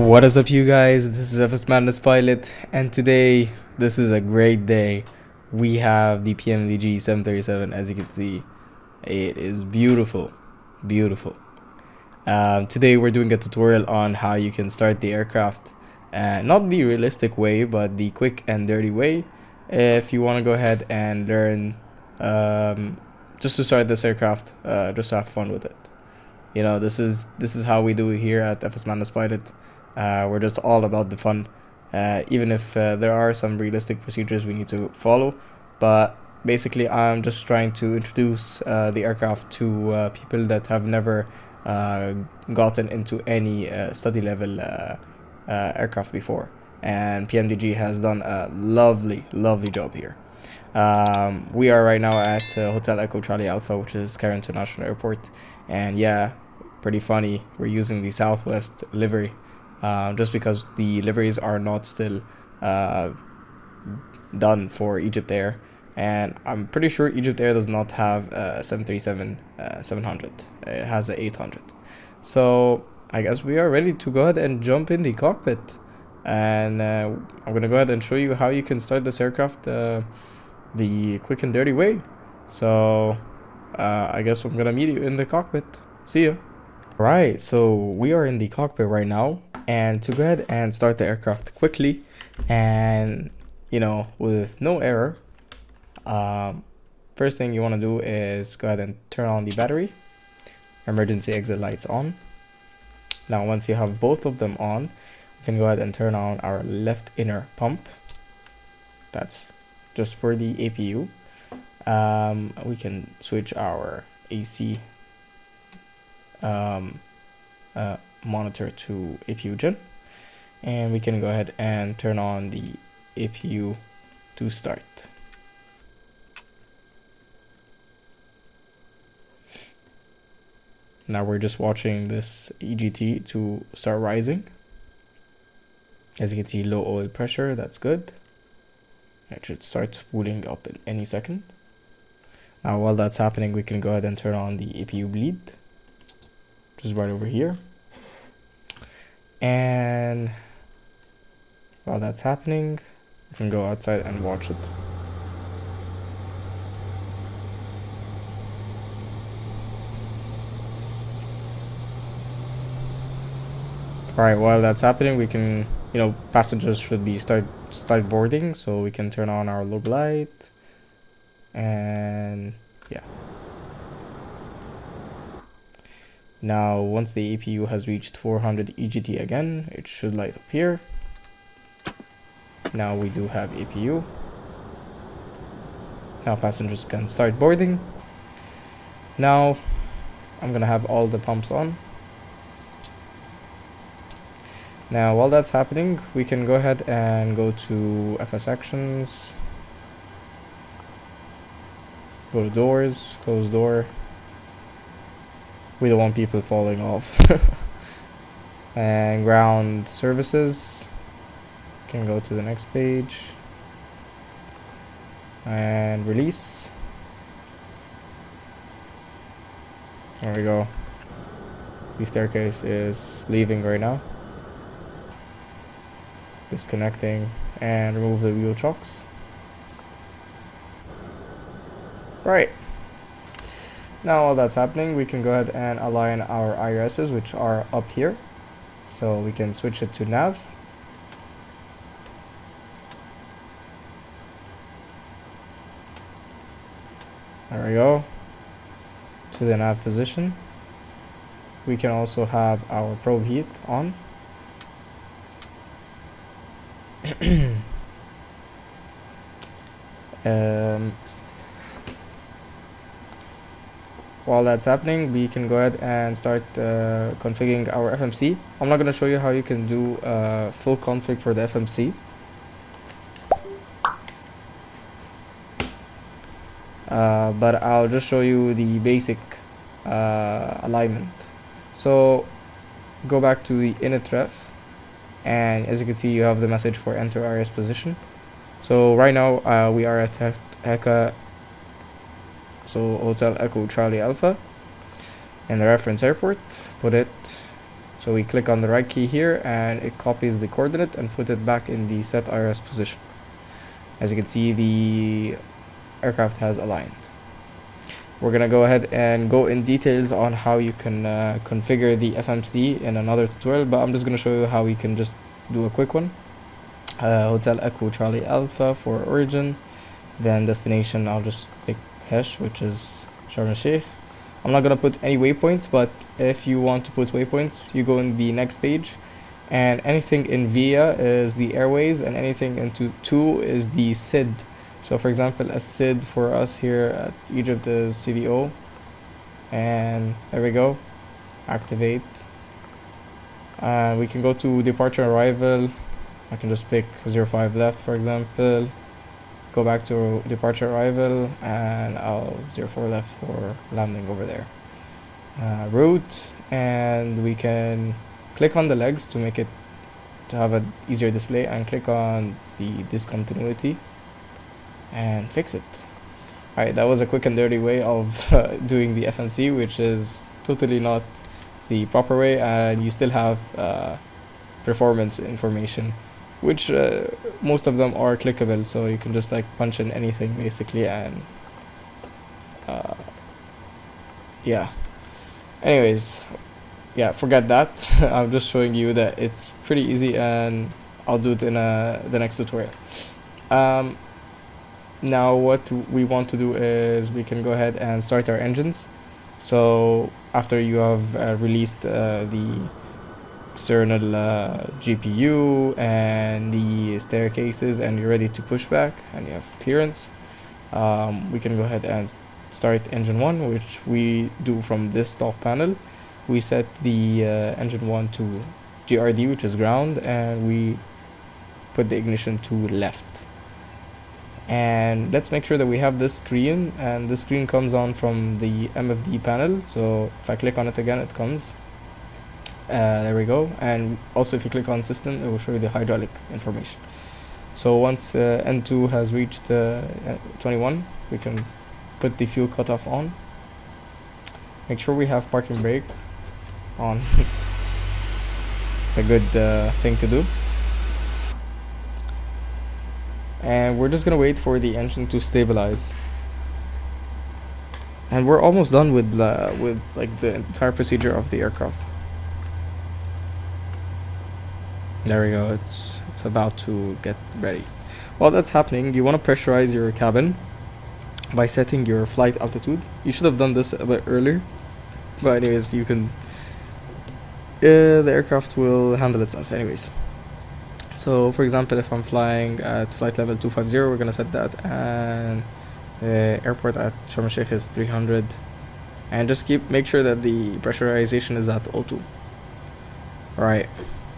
What is up, you guys? This is FSMADDNESSPILOT, and today this is a great day. We have the PMDG 737. As you can see, it is beautiful. Today we're doing a tutorial on how you can start the aircraft, not the realistic way, but the quick and dirty way. If you want to go ahead and learn just to start this aircraft, just have fun with it. You know, this is how we do it here at FSMADDNESSPILOT. We're just all about the fun, even if there are some realistic procedures we need to follow. But basically, I'm just trying to introduce the aircraft to people that have never gotten into any study level aircraft before. And PMDG has done a lovely job here. We are right now at Hotel Echo Charlie Alpha, which is Cairo International Airport. And yeah, pretty funny, we're using the Southwest livery just because the liveries are not still done for Egypt Air, and I'm pretty sure Egypt Air does not have a 737-700. It has a 800. So I guess we are ready to go ahead and jump in the cockpit, and I'm gonna go ahead and show you how you can start this aircraft the quick and dirty way. So I guess I'm gonna meet you in the cockpit. See ya. Right, so we are in the cockpit right now, and to go ahead and start the aircraft quickly and, you know, with no error, first thing you want to do is go ahead and turn on the battery, emergency exit lights on. Now once you have both of them on, we can go ahead and turn on our left inner pump. That's just for the APU. We can switch our AC monitor to APU gen, and we can go ahead and turn on the APU to start. Now we're just watching this EGT to start rising. As you can see, low oil pressure, that's good. It should start spooling up in any second. Now while that's happening, we can go ahead and turn on the APU bleed, which is right over here. And while that's happening, we can go outside and watch it. Alright, while that's happening, we can, you know, passengers should be start boarding, so we can turn on our logo light, and yeah. Now once the APU has reached 400 EGT again, it should light up here. Now we do have APU. Now passengers can start boarding. Now I'm gonna have all the pumps on. Now while that's happening, we can go ahead and go to FS actions, go to doors, close door. We don't want people falling off. And ground services, can go to the next page and release. There we go. The staircase is leaving right now. Disconnecting and remove the wheel chocks. Right. Now while that's happening, we can go ahead and align our IRSs, which are up here. So we can switch it to nav. There we go. To the nav position. We can also have our probe heat on. While that's happening, we can go ahead and start configuring our FMC. I'm not going to show you how you can do full config for the FMC. But I'll just show you the basic alignment. So go back to the init ref, and as you can see, you have the message for enter IRS position. So right now we are at HECA, so Hotel Echo Charlie Alpha, and the reference airport. Put it So we click on the right key here and it copies the coordinate and put it back in the set IRS position. As you can see, the aircraft has aligned. We're gonna go ahead and go in details on how you can configure the FMC in another tutorial, but I'm just gonna show you how you can just do a quick one. Hotel Echo Charlie Alpha for origin, then destination I'll just pick Hesh, which is Sharm el-Sheikh. I'm not gonna put any waypoints, but if you want to put waypoints, you go in the next page, and anything in VIA is the airways, and anything into 2 is the SID. So for example, a SID for us here at Egypt is CVO, and there we go, activate. We can go to departure arrival. I can just pick 05 left, for example, go back to departure arrival, and I'll 04 left for landing over there. Route, and we can click on the legs to make it to have an easier display, and click on the discontinuity and fix it. Alright, that was a quick and dirty way of doing the FMC, which is totally not the proper way, and you still have performance information, which most of them are clickable, so you can just like punch in anything basically, and yeah. Anyways, yeah, forget that. I'm just showing you that it's pretty easy, and I'll do it in the next tutorial. Now what we want to do is we can go ahead and start our engines. So after you have released the external GPU and the staircases, and you're ready to push back and you have clearance, we can go ahead and start engine 1, which we do from this top panel. We set the engine 1 to GRD, which is ground, and we put the ignition to left. And let's make sure that we have this screen, and this screen comes on from the MFD panel. So if I click on it again, it comes. There we go. And also if you click on system, it will show you the hydraulic information. So once N2 has reached 21, we can put the fuel cutoff on. Make sure we have parking brake on. It's a good thing to do. And we're just gonna wait for the engine to stabilize, and we're almost done with like the entire procedure of the aircraft. There we go. It's about to get ready. While that's happening, you want to pressurize your cabin by setting your flight altitude. You should have done this a bit earlier, but anyways, you can. The aircraft will handle itself anyways. So for example, if I'm flying at flight level 250, we're gonna set that, and the airport at Sharm el-Sheikh is 300, and just make sure that the pressurization is at O2. Alright,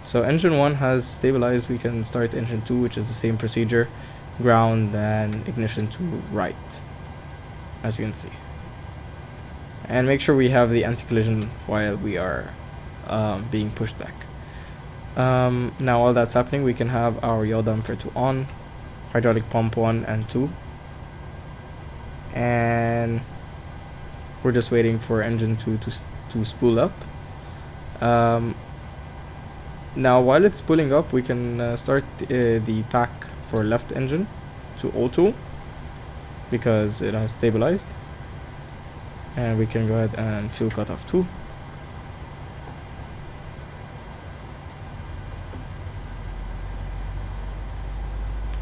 so engine 1 has stabilized. We can start engine 2, which is the same procedure, ground and ignition to right, as you can see. And make sure we have the anti-collision while we are being pushed back. Now while that's happening, we can have our yaw damper to on, hydraulic pump 1 and 2, and we're just waiting for engine 2 to spool up. Now while it's spooling up, we can start the pack for left engine to O2 because it has stabilized, and we can go ahead and fuel cut off 2.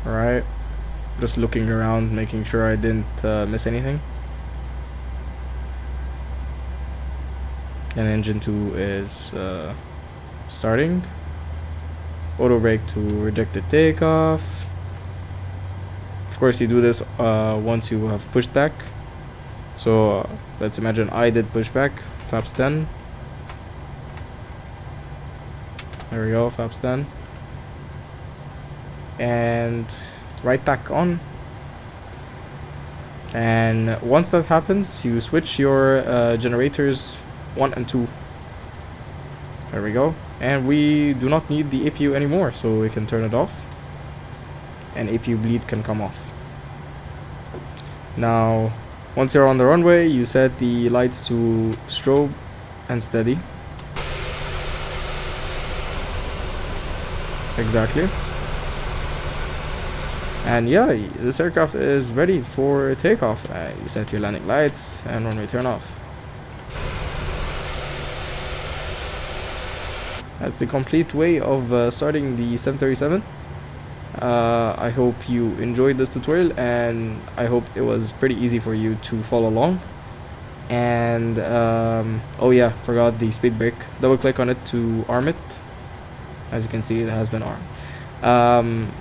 Alright, just looking around, making sure I didn't miss anything. And engine 2 is starting. Auto brake to reject the takeoff. Of course, you do this once you have pushed back. So let's imagine I did push back. Flaps 10. There we go, flaps 10. And right back on. And once that happens, you switch your generators 1 and 2. There we go. And we do not need the APU anymore, so we can turn it off, and APU bleed can come off. Now once you're on the runway, you set the lights to strobe and steady. Exactly. And yeah, this aircraft is ready for takeoff. You set your landing lights and runway turn off. That's the complete way of starting the 737. I hope you enjoyed this tutorial, and I hope it was pretty easy for you to follow along. And oh yeah, forgot the speed brake. Double click on it to arm it. As you can see, it has been armed.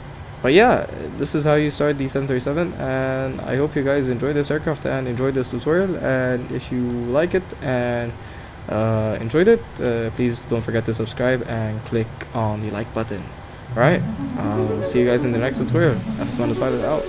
But yeah, this is how you start the 737, and I hope you guys enjoy this aircraft and enjoyed this tutorial. And if you like it and enjoyed it, please don't forget to subscribe and click on the like button. Alright, see you guys in the next tutorial. FSMADDNESSPILOT out.